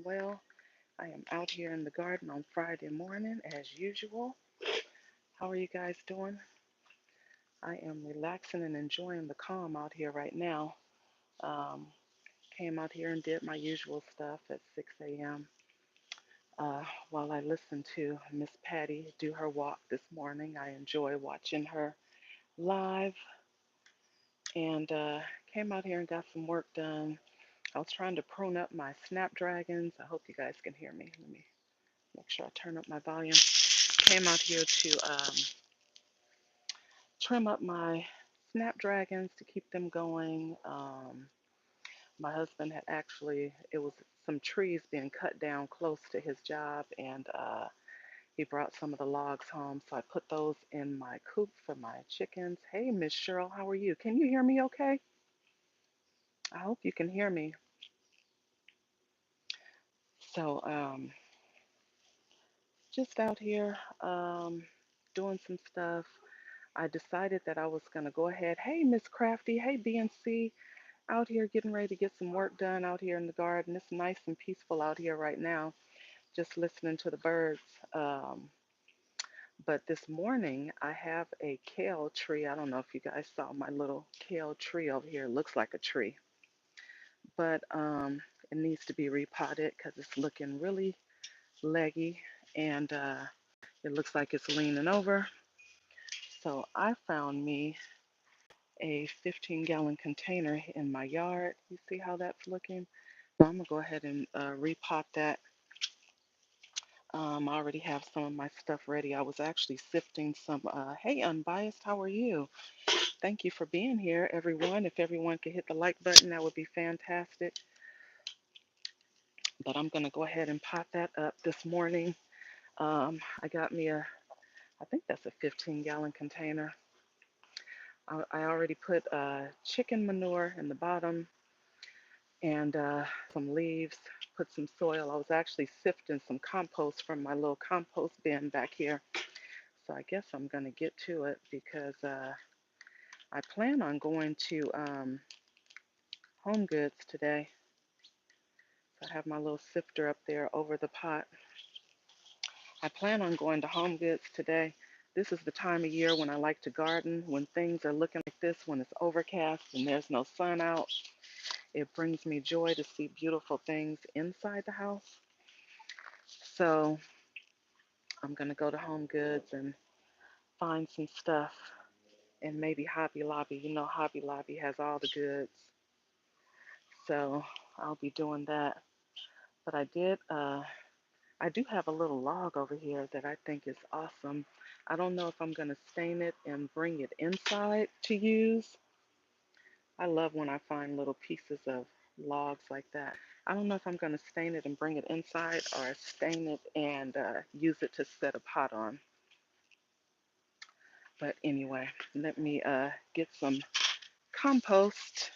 well. I am out here in the garden on Friday morning as usual. How are you guys doing? I am relaxing and enjoying the calm out here right now. Um, Came out here and did my usual stuff at 6 a.m. While I listened to Miss Patty do her walk this morning. I enjoy watching her live and came out here and got some work done. I was trying to prune up my snapdragons. I hope you guys can hear me. Let me make sure I turn up my volume. Came out here to trim up my snapdragons to keep them going. My husband had actually, it was some trees being cut down close to his job, and he brought some of the logs home. So I put those in my coop for my chickens. Hey, Miss Cheryl, how are you? Can you hear me okay? I hope you can hear me. So, just out here doing some stuff. I decided that I was going to go ahead. Hey, Miss Crafty. Hey, BNC. Out here getting ready to get some work done out here in the garden. It's nice and peaceful out here right now, just listening to the birds. Um, but this morning, I have a kale tree. I don't know if you guys saw my little kale tree over here. It looks like a tree, but it needs to be repotted because it's looking really leggy and it looks like it's leaning over. So I found me a 15-gallon container in my yard. You see how that's looking? So I'm gonna go ahead and repot that. I already have some of my stuff ready. I was actually sifting some. Hey, Unbiased, how are you? Thank you for being here, everyone. If everyone could hit the like button, that would be fantastic. But I'm gonna go ahead and pot that up this morning. I got me I think that's a 15-gallon container. I already put chicken manure in the bottom and some leaves, put some soil. I was actually sifting some compost from my little compost bin back here. So I guess I'm going to get to it because I plan on going to Home Goods today. So I have my little sifter up there over the pot. I plan on going to Home Goods today. This is the time of year when I like to garden, when things are looking like this, when it's overcast and there's no sun out. It brings me joy to see beautiful things inside the house. So I'm going to go to Home Goods and find some stuff and maybe Hobby Lobby. You know, Hobby Lobby has all the goods. So I'll be doing that. But I do have a little log over here that I think is awesome. I don't know if I'm going to stain it and bring it inside to use. I love when I find little pieces of logs like that. I don't know if I'm going to stain it and bring it inside or stain it and use it to set a pot on. But anyway, let me get some compost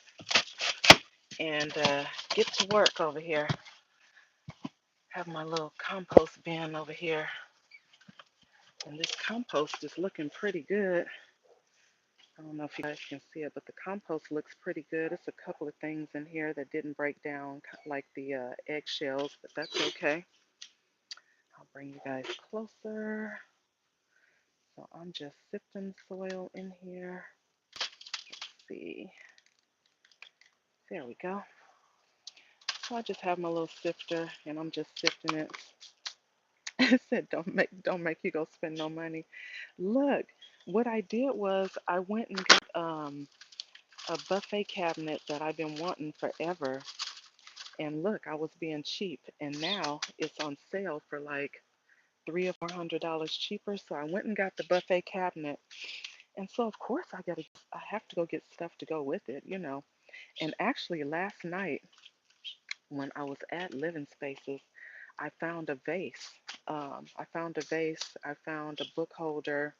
and get to work over here. Have my little compost bin over here. And this compost is looking pretty good. I don't know if you guys can see it, but the compost looks pretty good. It's a couple of things in here that didn't break down, like the eggshells, but that's okay. I'll bring you guys closer. So I'm just sifting soil in here. Let's see. There we go. So I just have my little sifter and I'm just sifting it. It said don't make you go spend no money. Look, what I did was I went and got a buffet cabinet that I've been wanting forever. And look, I was being cheap and now it's on sale for like $300 or $400 cheaper. So I went and got the buffet cabinet. And so of course I have to go get stuff to go with it, you know. And actually last night when I was at Living Spaces, I found a vase. I found a book holder,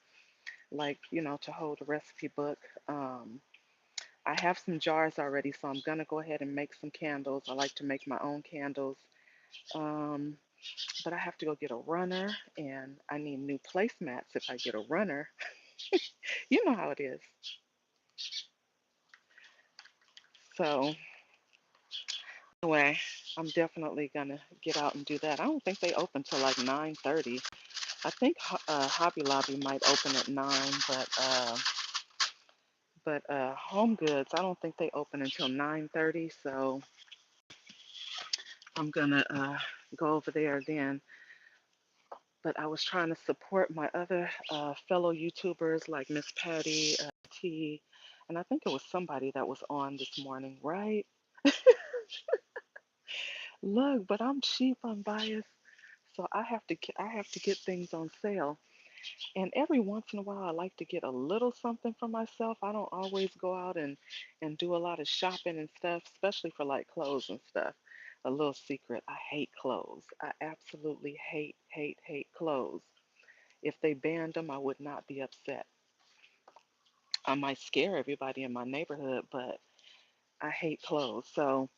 like, you know, to hold a recipe book. I have some jars already, so I'm gonna go ahead and make some candles. I like to make my own candles. Um, but I have to go get a runner, and I need new placemats if I get a runner. You know how it is. So Anyway, I'm definitely gonna get out and do that. I don't think they open till like 9:30. I think Hobby Lobby might open at 9, but Home Goods, I don't think they open until 9:30. So I'm gonna go over there then. But I was trying to support my other fellow YouTubers like Miss Patty T, and I think it was somebody that was on this morning, right? Look, but I'm cheap, unbiased, so I have to get things on sale. And every once in a while, I like to get a little something for myself. I don't always go out and do a lot of shopping and stuff, especially for like clothes and stuff. A little secret, I hate clothes. I absolutely hate clothes. If they banned them, I would not be upset. I might scare everybody in my neighborhood, but I hate clothes. So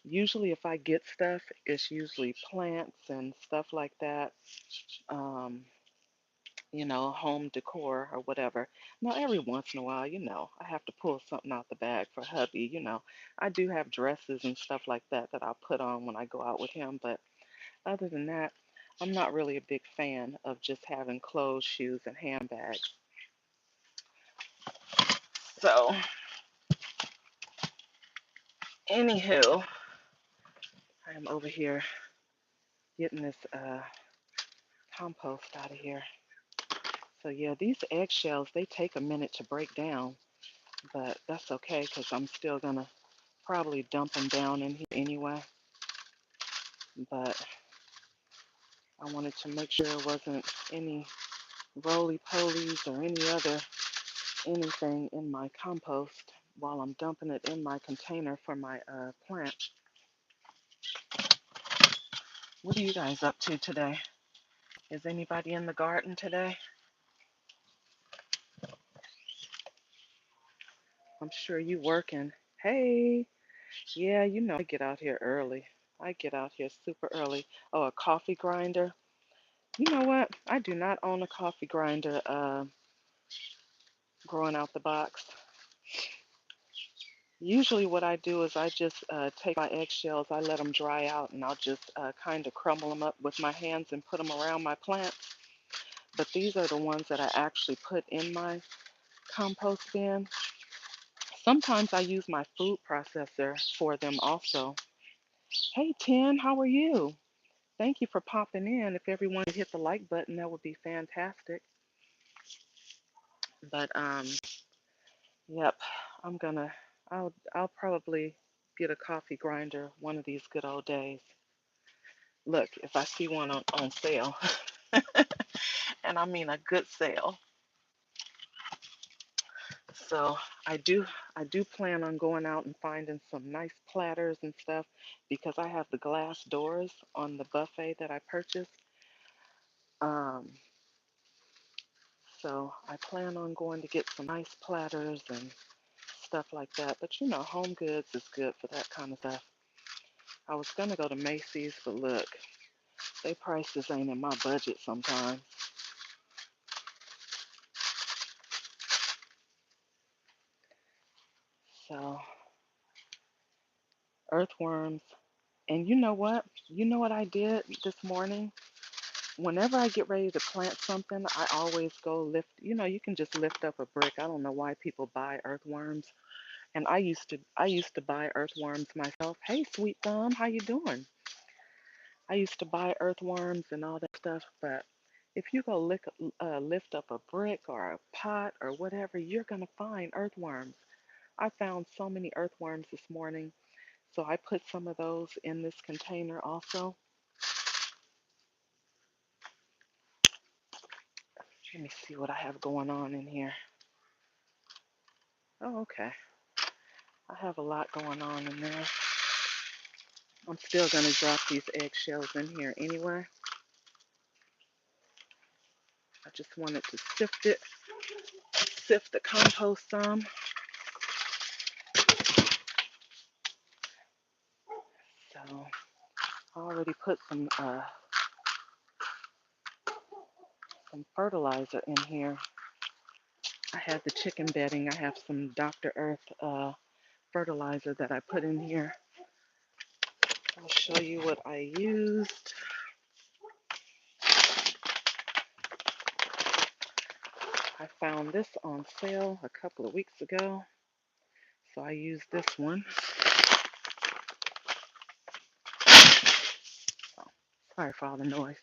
usually if I get stuff, it's usually plants and stuff like that. Um, home decor or whatever. Now, every once in a while, I have to pull something out the bag for hubby. I do have dresses and stuff like that that I'll put on when I go out with him. But other than that, I'm not really a big fan of just having clothes, shoes, and handbags. So, anywho, I am over here getting this compost out of here. So, yeah, these eggshells, they take a minute to break down, but that's okay because I'm still going to probably dump them down in here anyway. But I wanted to make sure there wasn't any roly-polies or any other anything in my compost while I'm dumping it in my container for my plant. What are you guys up to today? Is anybody in the garden today? I'm sure you working. Hey, yeah, I get out here early. I get out here super early. Oh, a coffee grinder. You know what? I do not own a coffee grinder growing out the box. Usually what I do is I just take my eggshells, I let them dry out, and I'll just kind of crumble them up with my hands and put them around my plants. But these are the ones that I actually put in my compost bin. Sometimes I use my food processor for them also. Hey, Tim, how are you? Thank you for popping in. If everyone could hit the like button, that would be fantastic. But yep, I'm gonna, I'll probably get a coffee grinder one of these good old days. Look, if I see one on sale, and I mean a good sale. So I do plan on going out and finding some nice platters and stuff because I have the glass doors on the buffet that I purchased. Um, so I plan on going to get some nice platters and stuff like that. But Home Goods is good for that kind of stuff. I was gonna go to Macy's, but look, they prices ain't in my budget sometimes. So earthworms. And you know what? You know what I did this morning? Whenever I get ready to plant something, I always go lift, you can just lift up a brick. I don't know why people buy earthworms. And I used to buy earthworms myself. Hey, Sweet Thumb, how you doing? I used to buy earthworms and all that stuff, but if you go lift up a brick or a pot or whatever, you're gonna find earthworms. I found so many earthworms this morning, so I put some of those in this container also. Let me see what I have going on in here. Oh, okay. I have a lot going on in there. I'm still going to drop these eggshells in here anyway. I just wanted to sift the compost some. So I already put some fertilizer in here. I had the chicken bedding. I have some Dr. Earth fertilizer that I put in here. I'll show you what I used. I found this on sale a couple of weeks ago, so I used this one. Oh, sorry for all the noise.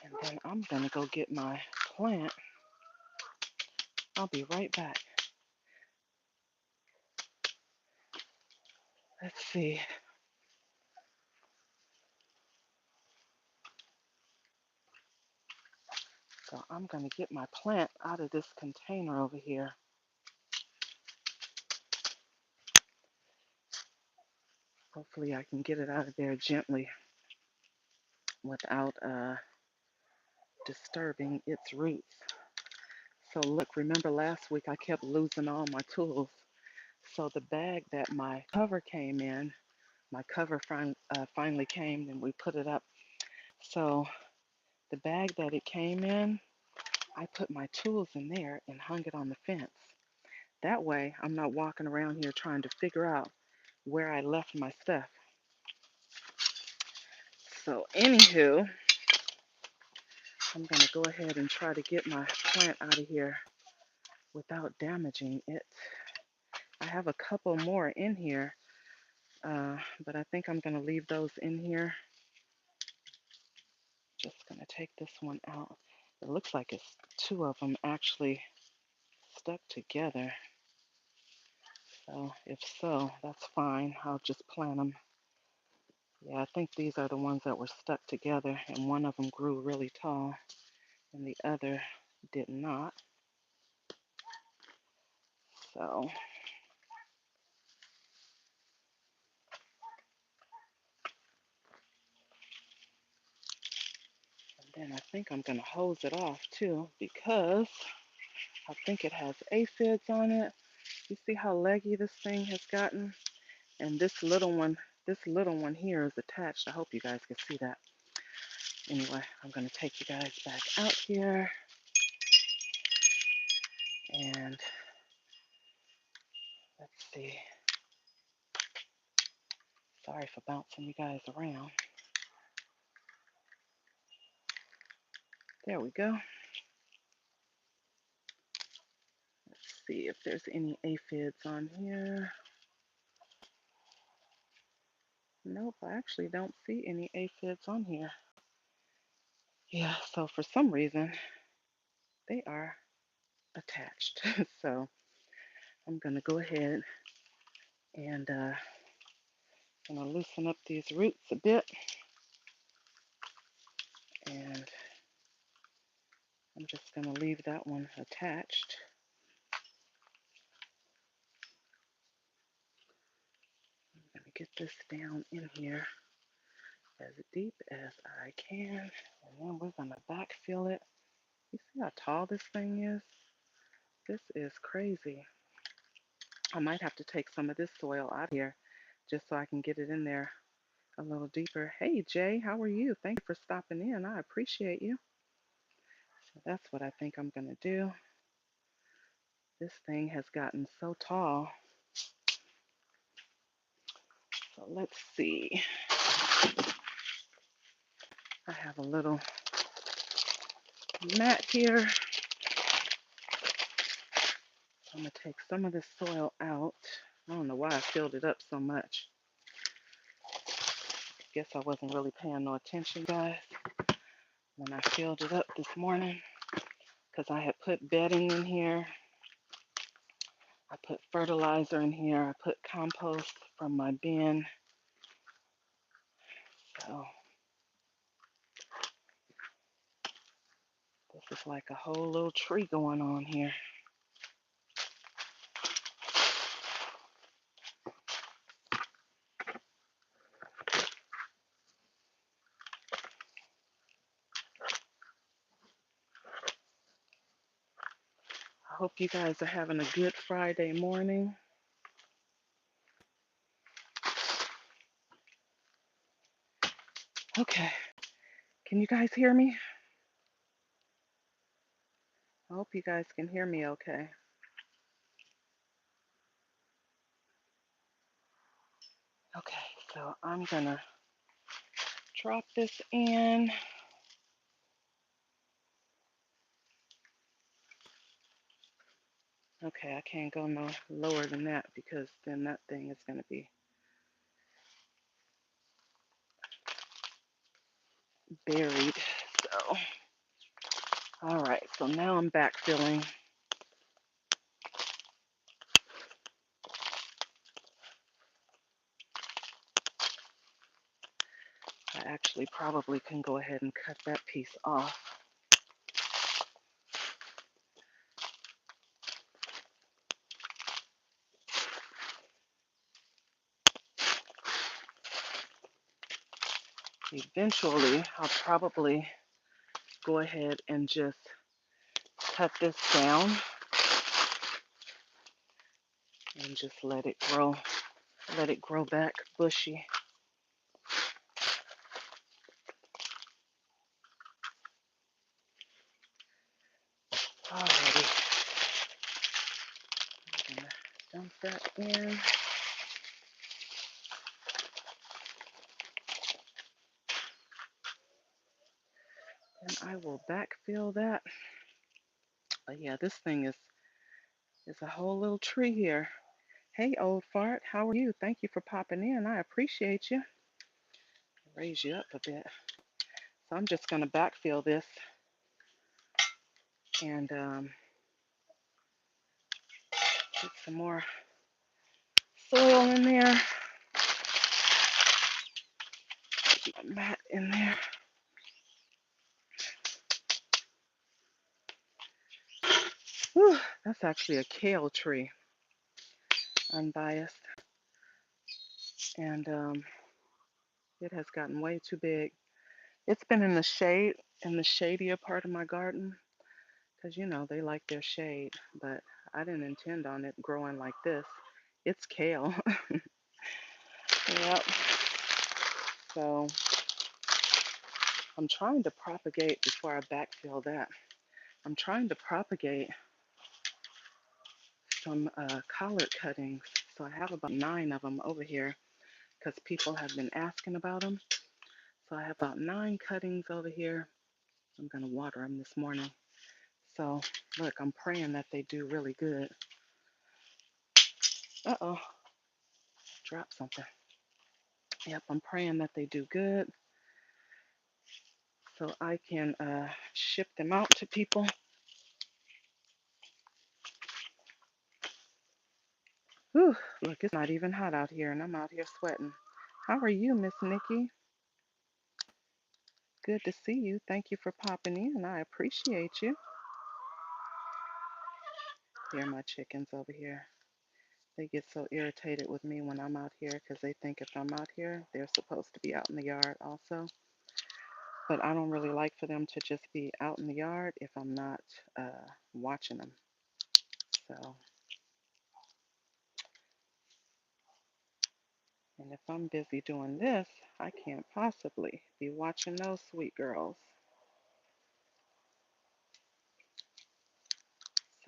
And then I'm gonna go get my plant. I'll be right back. Let's see. So I'm gonna get my plant out of this container over here. Hopefully I can get it out of there gently without disturbing its roots. So look, remember last week I kept losing all my tools. So the bag that my cover came in, my cover finally came and we put it up. So the bag that it came in, I put my tools in there and hung it on the fence. That way I'm not walking around here trying to figure out where I left my stuff. So anywho, I'm going to go ahead and try to get my plant out of here without damaging it. I have a couple more in here, but I think I'm going to leave those in here. Just going to take this one out. It looks like it's two of them actually stuck together. So if so, that's fine. I'll just plant them. Yeah, I think these are the ones that were stuck together, and one of them grew really tall and the other did not. So and then I think I'm going to hose it off too, because I think it has aphids on it. You see how leggy this thing has gotten? And this little one here is attached. I hope you guys can see that. Anyway, I'm going to take you guys back out here. And let's see. Sorry for bouncing you guys around. There we go. Let's see if there's any aphids on here. Nope, I actually don't see any aphids on here. Yeah, so for some reason, they are attached. So I'm going to go ahead and gonna loosen up these roots a bit. And I'm just going to leave that one attached. I'm going to get this down in here as deep as I can. And then we're going to backfill it. You see how tall this thing is? This is crazy. I might have to take some of this soil out here just so I can get it in there a little deeper. Hey Jay, how are you? Thank you for stopping in. I appreciate you. So that's what I think I'm going to do. This thing has gotten so tall. So let's see. I have a little mat here. I'm going to take some of this soil out. I don't know why I filled it up so much. Guess I wasn't really paying no attention, guys, when I filled it up this morning, because I had put bedding in here. I put fertilizer in here. I put compost from my bin. So this is like a whole little tree going on here. I hope you guys are having a good Friday morning. Okay, can you guys hear me? I hope you guys can hear me okay. Okay, So I'm gonna drop this in. Okay, I can't go no lower than that because then that thing is gonna be buried. So, all right, so now I'm back filling. I actually probably can go ahead and cut that piece off. Eventually, I'll probably go ahead and just cut this down and just let it grow back bushy. Alrighty, I'm gonna dump that in. And I will backfill that. But yeah, this thing is a whole little tree here. Hey, old fart, how are you? Thank you for popping in. I appreciate you. Raise you up a bit. So I'm just gonna backfill this and put some more soil in there. Put my mat in there. Whew, that's actually a kale tree, unbiased. And it has gotten way too big. It's been in the shade, in the shadier part of my garden, because you know they like their shade, but I didn't intend on it growing like this. It's kale. Yep. So I'm trying to propagate before I backfill that. I'm trying to propagate some collard cuttings. So I have about 9 of them over here because people have been asking about them. So I have about 9 cuttings over here. I'm going to water them this morning. So look, I'm praying that they do really good. Uh-oh, drop something. Yep, I'm praying that they do good so I can ship them out to people. Whew, look, it's not even hot out here and I'm out here sweating. How are you, Miss Nikki? Good to see you. Thank you for popping in. I appreciate you. Here are my chickens over here. They get so irritated with me when I'm out here because they think if I'm out here, they're supposed to be out in the yard also. But I don't really like for them to just be out in the yard if I'm not watching them. So, and if I'm busy doing this, I can't possibly be watching those sweet girls.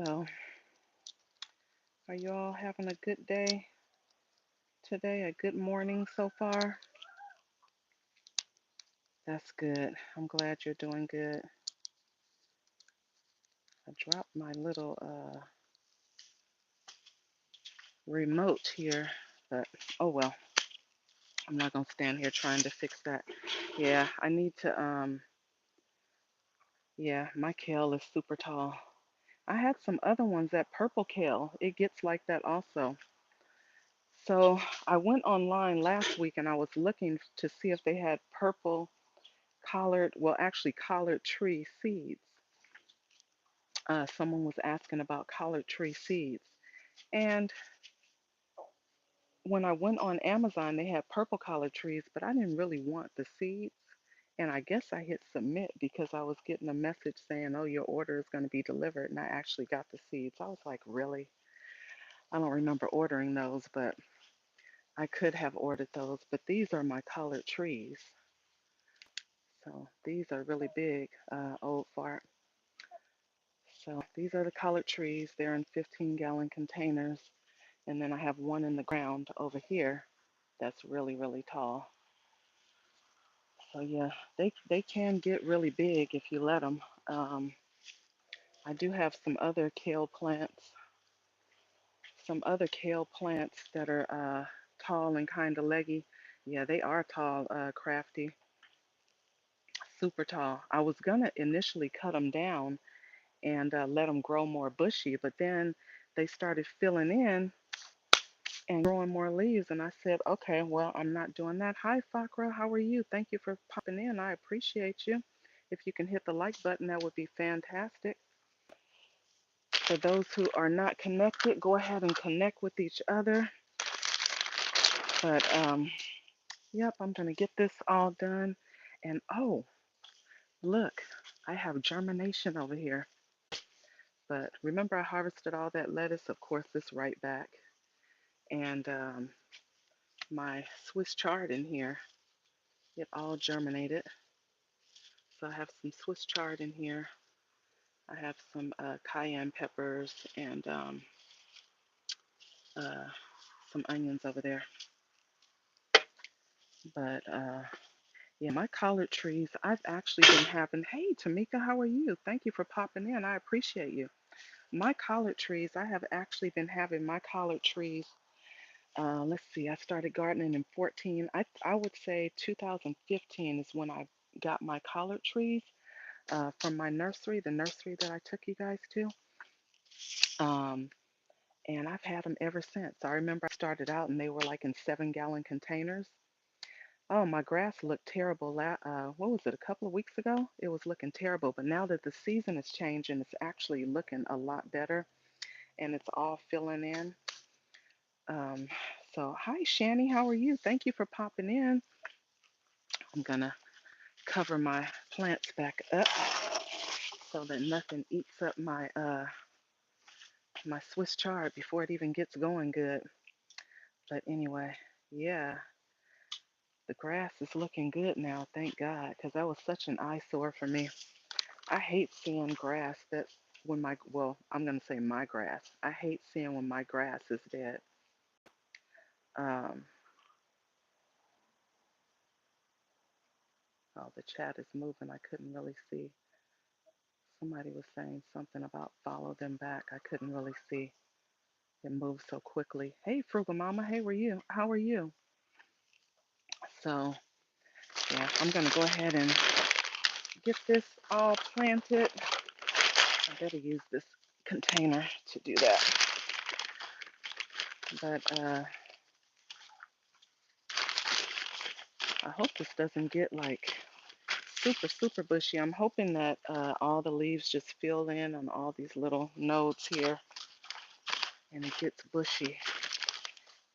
So, are you all having a good day today? A good morning so far? That's good. I'm glad you're doing good. I dropped my little remote here, but oh well. I'm not gonna stand here trying to fix that. Yeah, I need to yeah, my kale is super tall. I had some other ones, that purple kale. It gets like that also. So I went online last week and I was looking to see if they had purple collard, well, actually collard tree seeds. Someone was asking about collard tree seeds. And when I went on Amazon, they had purple collard trees, but I didn't really want the seeds. And I guess I hit submit because I was getting a message saying, oh, your order is going to be delivered. And I actually got the seeds. I was like, really? I don't remember ordering those, but I could have ordered those. But these are my collard trees. So these are really big, old fart. So these are the collard trees. They're in 15-gallon containers. And then I have one in the ground over here. that's really, really tall. So yeah, they can get really big if you let them. Um, I do have some other kale plants that are tall and kind of leggy. Yeah, they are tall, crafty, super tall. I was gonna initially cut them down and let them grow more bushy, but then they started filling in and growing more leaves. And I said, okay, well, I'm not doing that. Hi, Fakra, how are you? Thank you for popping in. I appreciate you. If you can hit the like button, that would be fantastic. For those who are not connected, go ahead and connect with each other. But yep, I'm gonna get this all done. And oh, look, I have germination over here. But remember, I harvested all that lettuce. Of course, it's right back. And my Swiss chard in here, it all germinated. So I have some Swiss chard in here. I have some cayenne peppers and uh, some onions over there. But yeah, my collard trees, I've actually been having, hey, Tamika, how are you? Thank you for popping in. I appreciate you. My collard trees, I have actually been having my collard trees. Let's see, I started gardening in 14. I would say 2015 is when I got my collard trees from my nursery, the nursery that I took you guys to. Um, and I've had them ever since. I remember I started out and they were like in 7-gallon containers. Oh, my grass looked terrible. What was it, a couple of weeks ago? It was looking terrible. But now that the season is changing, it's actually looking a lot better and it's all filling in. Um, so, hi, Shani, how are you? Thank you for popping in. I'm going to cover my plants back up so that nothing eats up my Swiss chard before it even gets going good. But anyway, yeah, the grass is looking good now, thank God, because that was such an eyesore for me. I hate seeing grass that when well, I'm going to say my grass. I hate seeing when my grass is dead. Um, oh, the chat is moving. I couldn't really see. Somebody was saying something about follow them back. I couldn't really see. It moved so quickly. Hey, Frugal Mama. Hey, were you? How are you? So, yeah, I'm going to go ahead and get this all planted. I better use this container to do that. But I hope this doesn't get like super, super bushy. I'm hoping that all the leaves just fill in on all these little nodes here and it gets bushy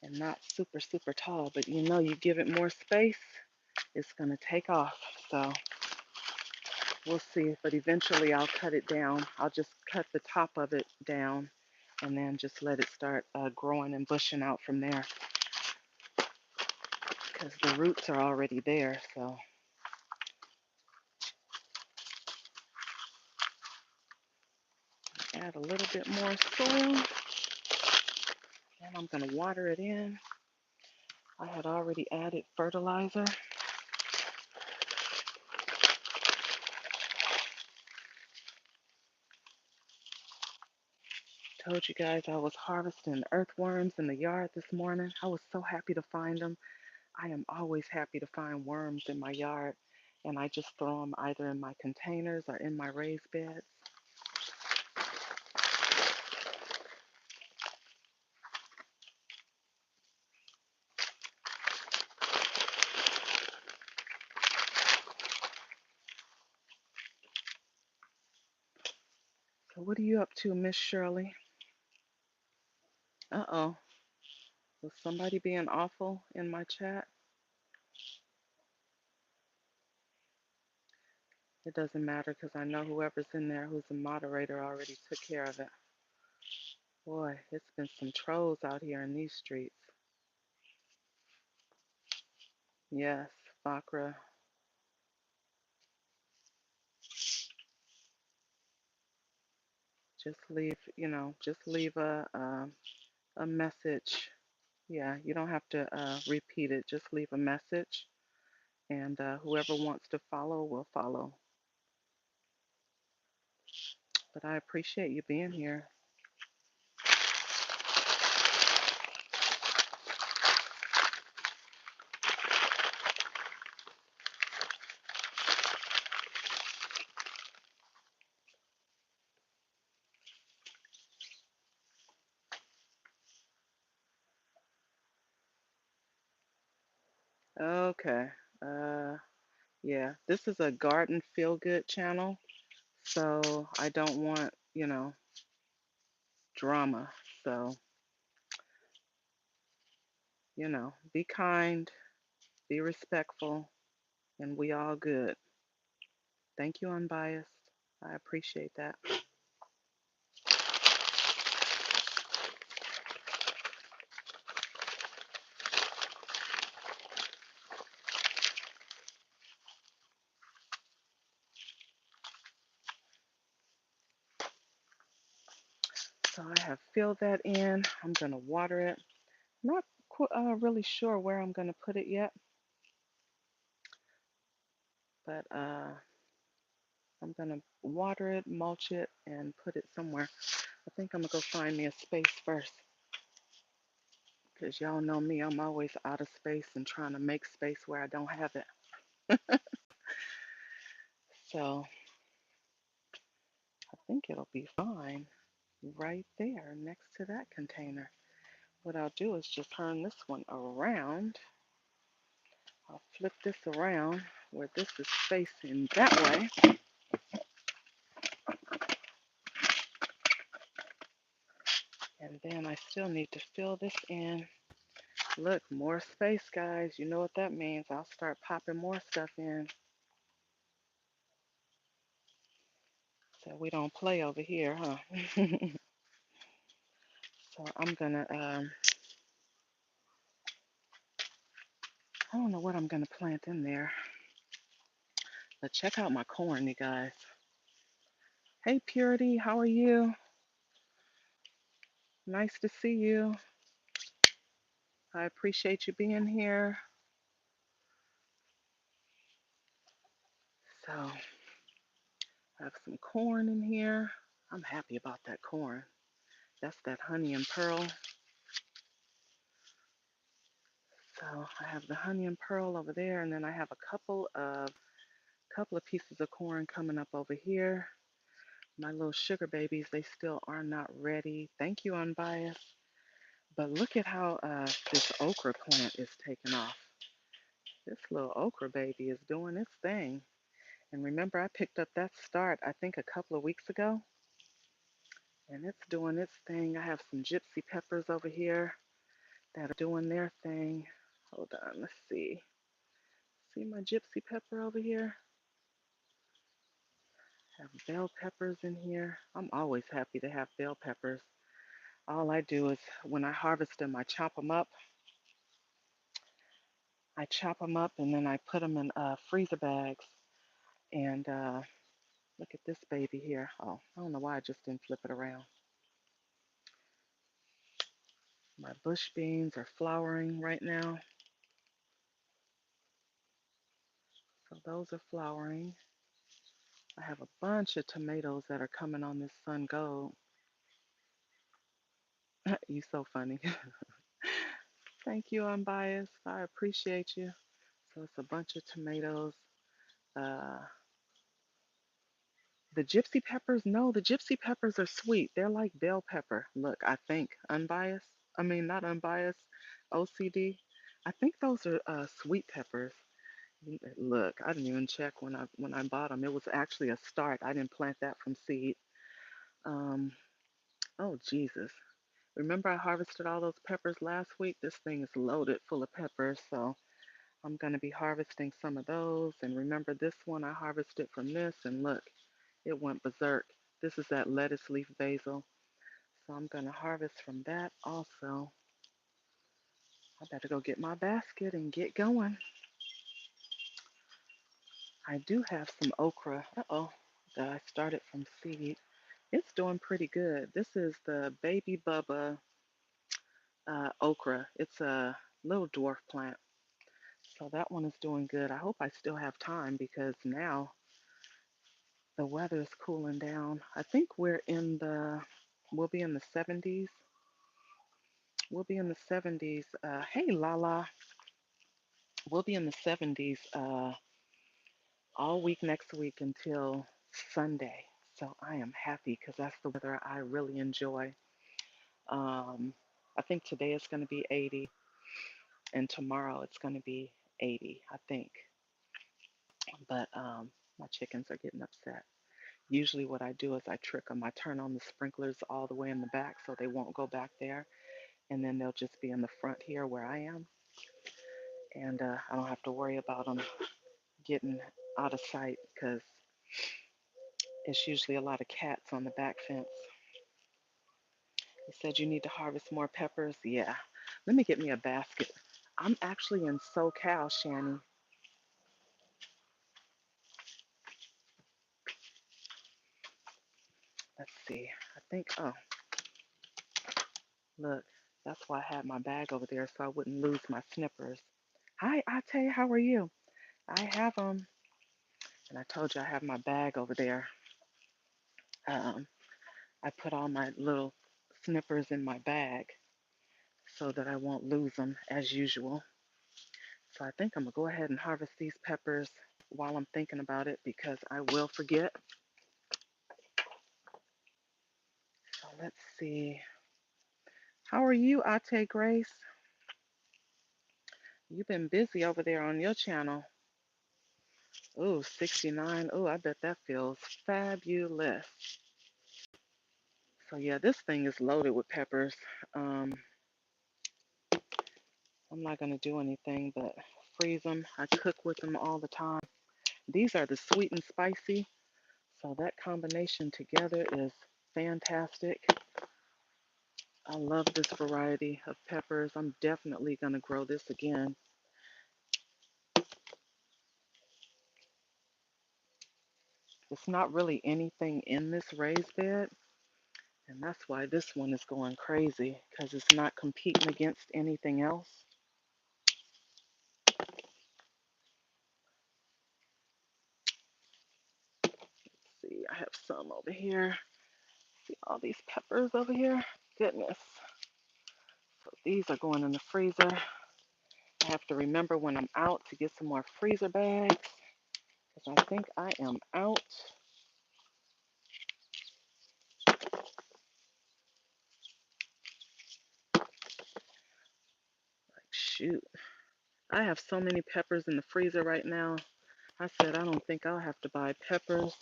and not super, super tall. But you know, you give it more space, it's going to take off. So we'll see. But eventually I'll cut it down. I'll just cut the top of it down and then just let it start growing and bushing out from there because the roots are already there. So add a little bit more soil and I'm going to water it in. I had already added fertilizer. Told you guys I was harvesting earthworms in the yard this morning. I was so happy to find them. I am always happy to find worms in my yard, and I just throw them either in my containers or in my raised beds. So what are you up to, Miss Shirley? Uh-oh. Was somebody being awful in my chat? It doesn't matter because I know whoever's in there who's a moderator already took care of it. Boy, it's been some trolls out here in these streets. Yes, Bakra. Just leave, just leave a message Yeah, you don't have to repeat it. Just leave a message, and whoever wants to follow will follow. But I appreciate you being here. Okay. Uh, yeah, this is a garden feel good channel, so I don't want, drama. So, be kind, be respectful, and we all good. Thank you, Unbiased. I appreciate that. So I have filled that in. I'm going to water it. Not really sure where I'm going to put it yet, but I'm going to water it, mulch it, and put it somewhere. I think I'm going to go find me a space first because y'all know me. I'm always out of space and trying to make space where I don't have it. So I think it'll be fine right there next to that container. What I'll do is just turn this one around. I'll flip this around where this is facing that way. And then I still need to fill this in. Look, more space, guys. You know what that means. I'll start popping more stuff in so we don't play over here, huh? So I'm gonna, I don't know what I'm gonna plant in there. But check out my corn, you guys. Hey, Purity, how are you? Nice to see you. I appreciate you being here. So I have some corn in here. I'm happy about that corn. That's that honey and pearl. So I have the honey and pearl over there, and then I have a couple of pieces of corn coming up over here. My little sugar babies, they still are not ready. Thank you, Unbiased. But look at how this okra plant is taking off. This little okra baby is doing its thing. And remember, I picked up that start, I think, a couple of weeks ago. And it's doing its thing. I have some gypsy peppers over here that are doing their thing. Hold on, let's see. See my gypsy pepper over here? Have bell peppers in here. I'm always happy to have bell peppers. All I do is when I harvest them, I chop them up. I chop them up and then I put them in freezer bags. And look at this baby here. Oh, I don't know why I just didn't flip it around. My bush beans are flowering right now. So those are flowering. I have a bunch of tomatoes that are coming on this sun gold. You so funny. Thank you, Unbiased. I appreciate you. So it's a bunch of tomatoes. Uh, the gypsy peppers, no, the gypsy peppers are sweet. They're like bell pepper. Look, I think unbiased. I mean, not unbiased. OCD. I think those are sweet peppers. Look, I didn't even check when I bought them. It was actually a start. I didn't plant that from seed. Um, oh Jesus! Remember I harvested all those peppers last week? This thing is loaded full of peppers, so I'm gonna be harvesting some of those. And remember this one I harvested from this, and look, it went berserk. This is that lettuce leaf basil. So I'm gonna harvest from that also. I better go get my basket and get going. I do have some okra. Uh-oh, that I started from seed. It's doing pretty good. This is the Baby Bubba okra. It's a little dwarf plant. So that one is doing good. I hope I still have time because now the weather is cooling down. I think we'll be in the 70s. We'll be in the 70s. Hey, Lala, we'll be in the 70s all week next week until Sunday. So I am happy because that's the weather I really enjoy. Um, I think today it's going to be 80, and tomorrow it's going to be 80, I think. But my chickens are getting upset. Usually, what I do is I trick them. I turn on the sprinklers all the way in the back so they won't go back there, and then they'll just be in the front here where I am, and I don't have to worry about them getting out of sight because it's usually a lot of cats on the back fence. He said you need to harvest more peppers. Yeah, let me get me a basket. I'm actually in SoCal, Shani. Let's see. I think, oh, look, that's why I had my bag over there so I wouldn't lose my snippers. Hi, Ate, how are you? I have them. And I told you I have my bag over there. Um, I put all my little snippers in my bag so that I won't lose them as usual. So I think I'm going to go ahead and harvest these peppers while I'm thinking about it because I will forget. So let's see. How are you, Ate Grace? You've been busy over there on your channel. Ooh, 69. Ooh, I bet that feels fabulous. So yeah, this thing is loaded with peppers. Um, I'm not gonna do anything but freeze them. I cook with them all the time. These are the sweet and spicy, so that combination together is fantastic. I love this variety of peppers. I'm definitely gonna grow this again. It's not really anything in this raised bed, and that's why this one is going crazy because it's not competing against anything else. Let's see, I have some over here. See all these peppers over here? Goodness. So these are going in the freezer. I have to remember when I'm out to get some more freezer bags because I think I am out. Like, shoot. I have so many peppers in the freezer right now. I said I don't think I'll have to buy peppers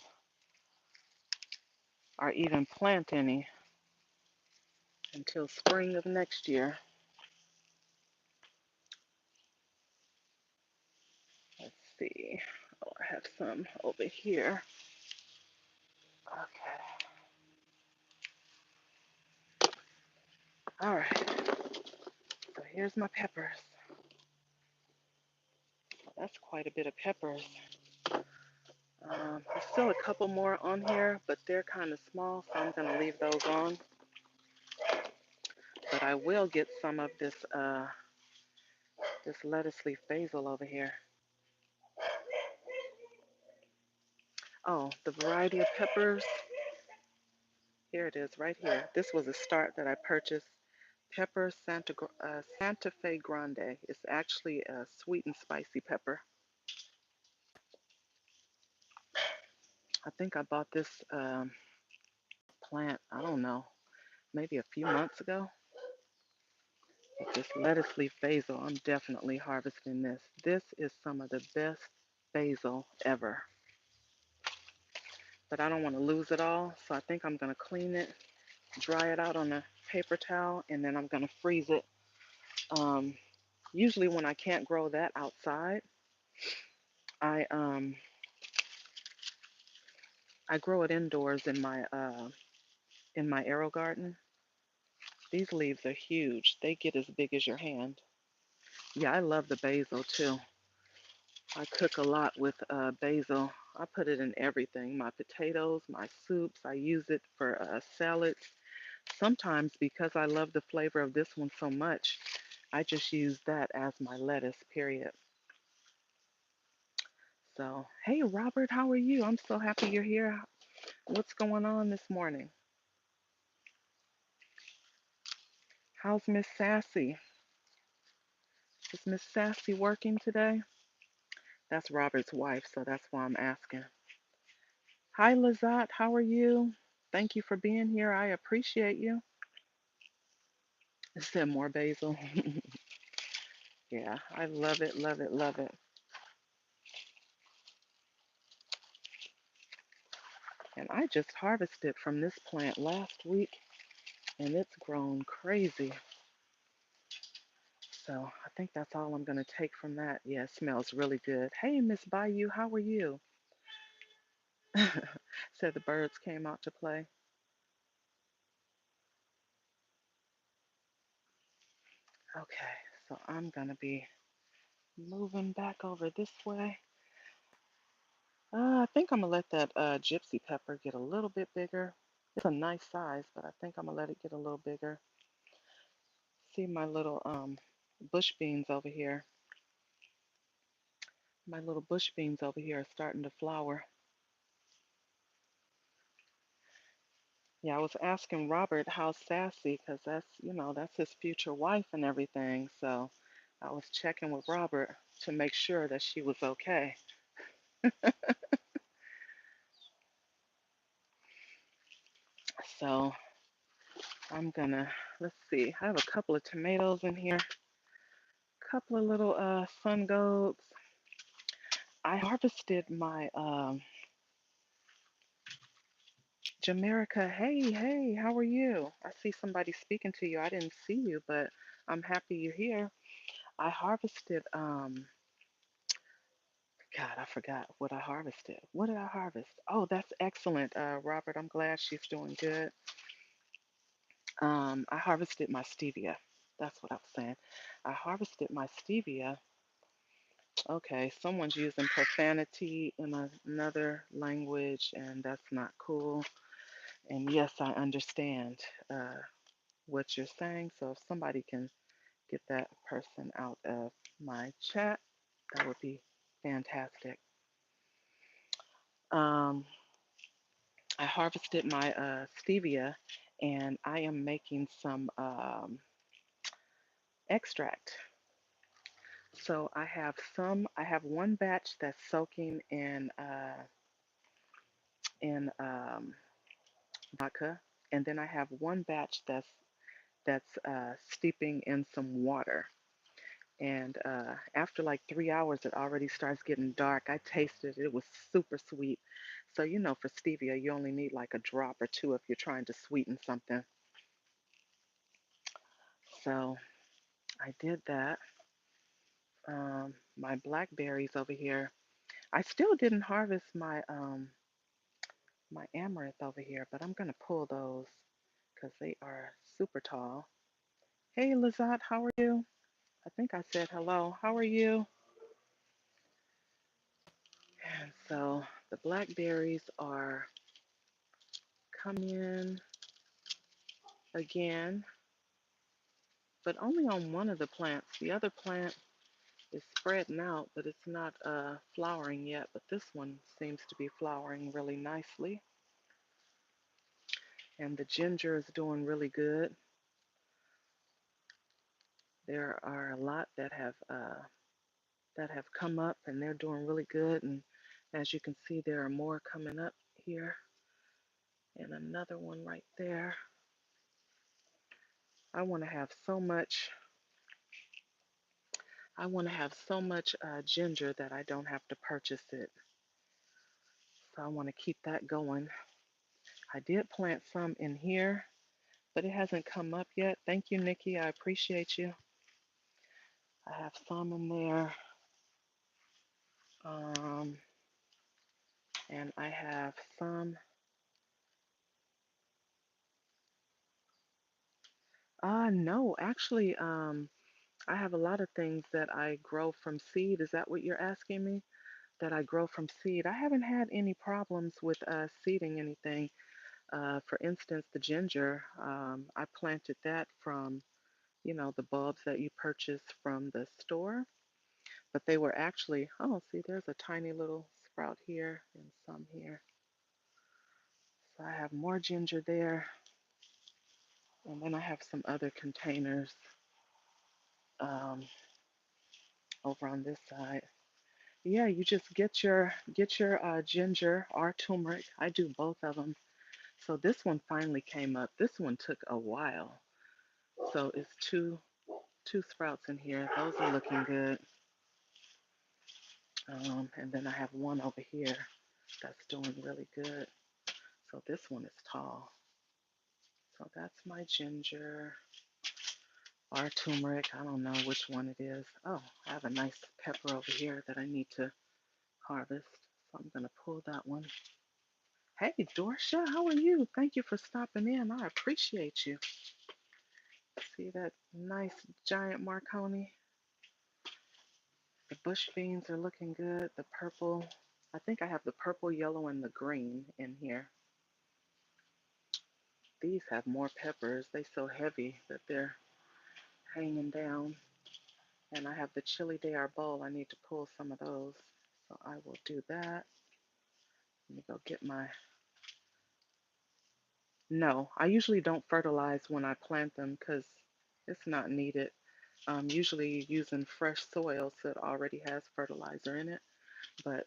or even plant any until spring of next year. Let's see. Oh, I have some over here. Okay. All right. So here's my peppers. Well, that's quite a bit of peppers. There's still a couple more on here, but they're kind of small, so I'm going to leave those on. But I will get some of this lettuce leaf basil over here. Oh, the variety of peppers. Here it is, right here. This was a start that I purchased. Pepper Santa Fe Grande. It's actually a sweet and spicy pepper. I think I bought this plant, I don't know, maybe a few months ago. But this lettuce leaf basil, I'm definitely harvesting this. This is some of the best basil ever. But I don't want to lose it all, so I think I'm going to clean it, dry it out on a paper towel, and then I'm going to freeze it. Um, Usually when I can't grow that outside, I um, I grow it indoors in my arrow garden. These leaves are huge. They get as big as your hand. Yeah, I love the basil too. I cook a lot with basil. I put it in everything, my potatoes, my soups. I use it for salads. Sometimes, because I love the flavor of this one so much, I just use that as my lettuce, period. So, hey, Robert, how are you? I'm so happy you're here. What's going on this morning? How's Miss Sassy? Is Miss Sassy working today? That's Robert's wife, so that's why I'm asking. Hi, Lazat, how are you? Thank you for being here. I appreciate you. It said more basil. Yeah, I love it, love it, love it. And I just harvested from this plant last week, and it's grown crazy. So I think that's all I'm going to take from that. Yeah, it smells really good. Hey, Miss Bayou, how are you? Said the birds came out to play. Okay, so I'm going to be moving back over this way. I think I'm going to let that gypsy pepper get a little bit bigger. It's a nice size, but I think I'm going to let it get a little bigger. See my little bush beans over here. My little bush beans over here are starting to flower. Yeah, I was asking Robert how's Sassy, because that's his future wife and everything. So I was checking with Robert to make sure that she was okay. So I'm gonna, let's see, I have a couple of tomatoes in here, a couple of little sun goats. I harvested my Jamaica. Hey, hey, how are you? I see somebody speaking to you. I didn't see you, but I'm happy you're here. I harvested God, I forgot what I harvested. What did I harvest? Oh, that's excellent, Robert. I'm glad she's doing good. I harvested my stevia. That's what I was saying. I harvested my stevia. Okay, someone's using profanity in another language, and that's not cool. And yes, I understand what you're saying. So if somebody can get that person out of my chat, that would be fantastic. Um, I harvested my stevia, and I am making some extract. So I have one batch that's soaking in vodka, and then I have one batch that's steeping in some water. And after like 3 hours, it already starts getting dark. I tasted it; it was super sweet. So for stevia, you only need like a drop or two if you're trying to sweeten something. So I did that. My blackberries over here. I still didn't harvest my amaranth over here, but I'm gonna pull those because they are super tall. Hey, Lazat, how are you? I think I said hello. How are you? And so the blackberries are coming in again, but only on one of the plants. The other plant is spreading out, but it's not flowering yet. But this one seems to be flowering really nicely. And the ginger is doing really good. There are a lot that have come up, and they're doing really good. And as you can see, there are more coming up here, and another one right there. I want to have so much. I want to have so much ginger that I don't have to purchase it. So I want to keep that going. I did plant some in here, but it hasn't come up yet. Thank you, Nikki. I appreciate you. I have some in there. Um, and I have some. No, actually, I have a lot of things that I grow from seed. Is that what you're asking me? That I grow from seed. I haven't had any problems with seeding anything. For instance, the ginger, I planted that from, the bulbs that you purchase from the store, but they were actually, oh, see, there's a tiny little sprout here and some here. So I have more ginger there, and then I have some other containers um, over on this side. Yeah, you just get your ginger or turmeric. I do both of them. So this one finally came up. This one took a while. So it's two sprouts in here. Those are looking good. And then I have one over here that's doing really good. So this one is tall. So that's my ginger or turmeric. I don't know which one it is. Oh, I have a nice pepper over here that I need to harvest. So I'm going to pull that one. Hey, Dorsha, how are you? Thank you for stopping in. I appreciate you. See that nice giant Marconi? The bush beans are looking good. The purple, I think I have the purple, yellow, and the green in here. These have more peppers. They're so heavy that they're hanging down. And I have the chili de arbol. I need to pull some of those. So I will do that. Let me go get my... No, I usually don't fertilize when I plant them because it's not needed. Usually using fresh soil so it already has fertilizer in it. But,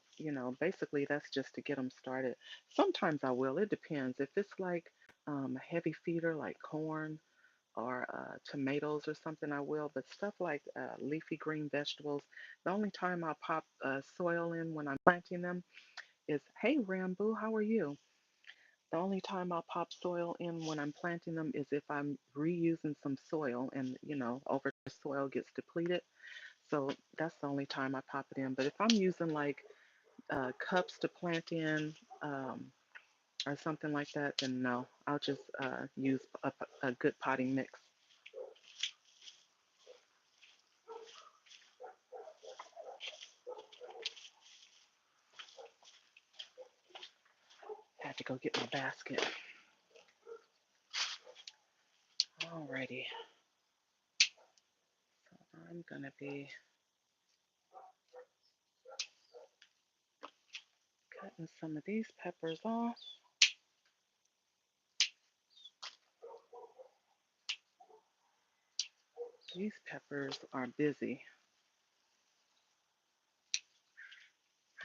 basically that's just to get them started. Sometimes I will. It depends. If it's like a heavy feeder like corn or tomatoes or something, I will. But stuff like leafy green vegetables, the only time I'll pop soil in when I'm planting them is, hey, Rambo, how are you? The only time I'll pop soil in when I'm planting them is if I'm reusing some soil and, over soil gets depleted. So that's the only time I pop it in. But if I'm using like cups to plant in or something like that, then no, I'll just use a good potting mix. Had to go get my basket. Alrighty, so I'm gonna be cutting some of these peppers off. These peppers are busy.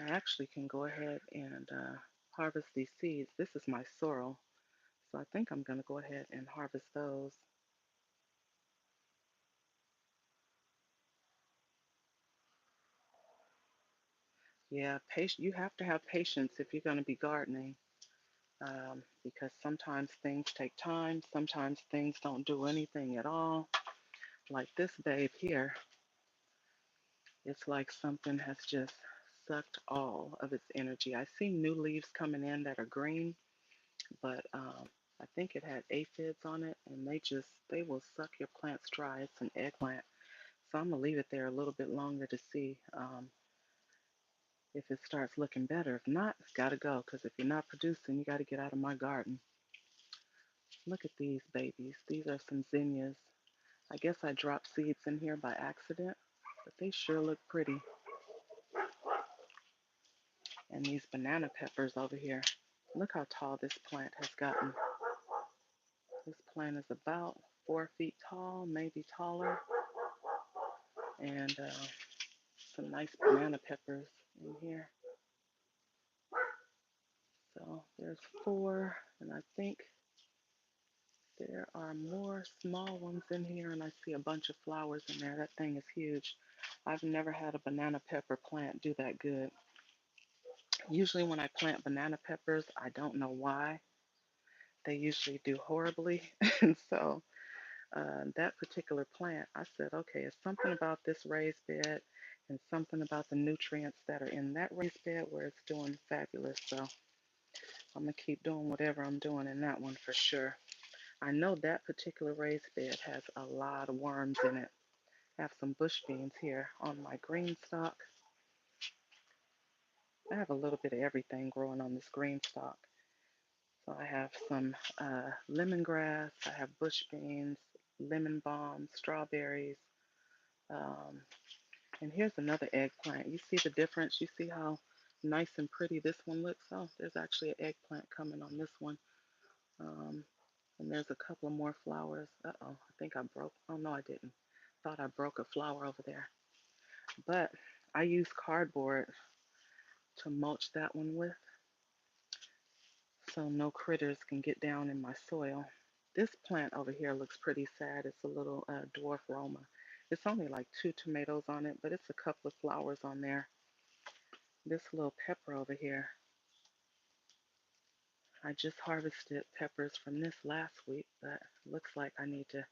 I actually can go ahead and harvest these seeds. This is my sorrel, so I think I'm gonna go ahead and harvest those. Yeah, you have to have patience if you're gonna be gardening. Because sometimes things take time, sometimes things don't do anything at all. Like this babe here, it's like something has just sucked all of its energy. I see new leaves coming in that are green, but I think it had aphids on it, and they will suck your plants dry. It's an eggplant, so I'm gonna leave it there a little bit longer to see if it starts looking better. If not, it's gotta go, because if you're not producing, you gotta get out of my garden. Look at these babies. These are some zinnias. I guess I dropped seeds in here by accident, but they sure look pretty. And these banana peppers over here. Look how tall this plant has gotten. This plant is about 4 feet tall, maybe taller. And some nice banana peppers in here. So there's four, and I think there are more small ones in here, and I see a bunch of flowers in there. That thing is huge. I've never had a banana pepper plant do that good. Usually when I plant banana peppers, I don't know why. They usually do horribly. And so that particular plant, I said, okay, it's something about this raised bed and something about the nutrients that are in that raised bed where it's doing fabulous. So I'm going to keep doing whatever I'm doing in that one for sure. I know that particular raised bed has a lot of worms in it. I have some bush beans here on my green stalk. I have a little bit of everything growing on this green stalk. So So I have some lemongrass, I have bush beans, lemon balm, strawberries, um, and here's another eggplant. You see the difference? You see how nice and pretty this one looks? Oh, there's actually an eggplant coming on this one. Um, and there's a couple of more flowers. Uh-oh, I think I broke. Oh, no, I didn't. Thought I broke a flower over there. But I use cardboard to mulch that one with so no critters can get down in my soil. This plant over here looks pretty sad. It's a little dwarf Roma. It's only like 2 tomatoes on it, but it's a couple of flowers on there. This little pepper over here, I just harvested peppers from this last week, but looks like I need to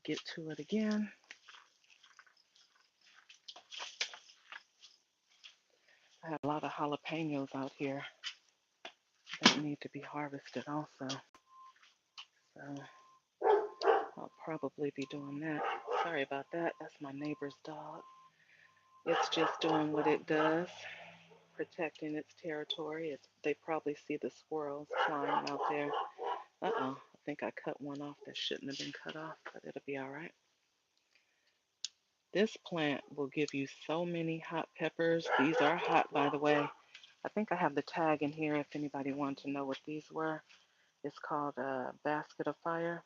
get to it again. I have a lot of jalapenos out here that need to be harvested also. So I'll probably be doing that. Sorry about that. That's my neighbor's dog. It's just doing what it does, protecting its territory. They probably see the squirrels flying out there. Uh-oh, I think I cut one off that shouldn't have been cut off, but it'll be all right. This plant will give you so many hot peppers. These are hot, by the way. I think I have the tag in here if anybody wanted to know what these were. It's called a basket of fire.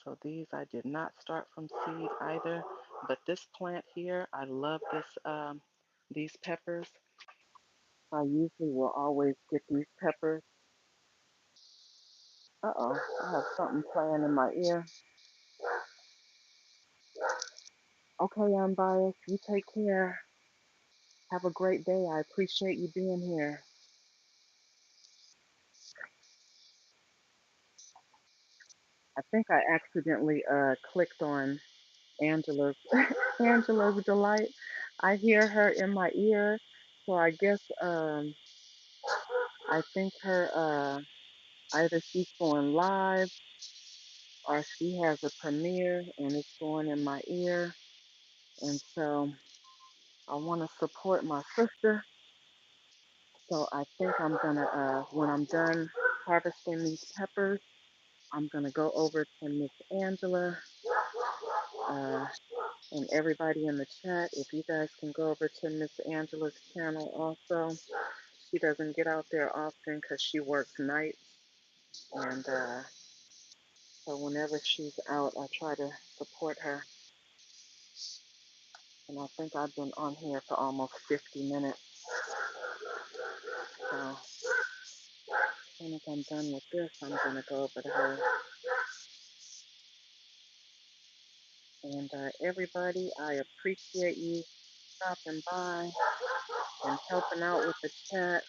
So these I did not start from seed either. But this plant here, I love these peppers. I usually will always get these peppers. Uh-oh, I have something playing in my ear. Okay, Unbiased, you take care. Have a great day. I appreciate you being here. I think I accidentally clicked on Angela's Angela's Delight. I hear her in my ear, so I guess I think her either she's going live or she has a premiere and it's going in my ear. And so I want to support my sister. So I think I'm gonna when I'm done harvesting these peppers, I'm gonna go over to Miss Angela uh, and everybody in the chat. If you guys can go over to Miss Angela's channel also. She doesn't get out there often because she works nights, and so whenever she's out, I try to support her. And I think I've been on here for almost 50 minutes. So as soon as I'm done with this, I'm gonna go over to her. And everybody, I appreciate you stopping by and helping out with the chat.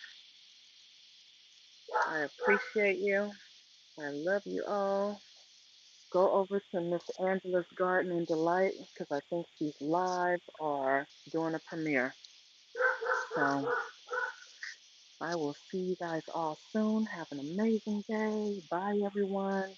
I appreciate you. I love you all. Go over to Miss Angela's Garden and Delight because I think she's live or doing a premiere. So I will see you guys all soon. Have an amazing day. Bye, everyone.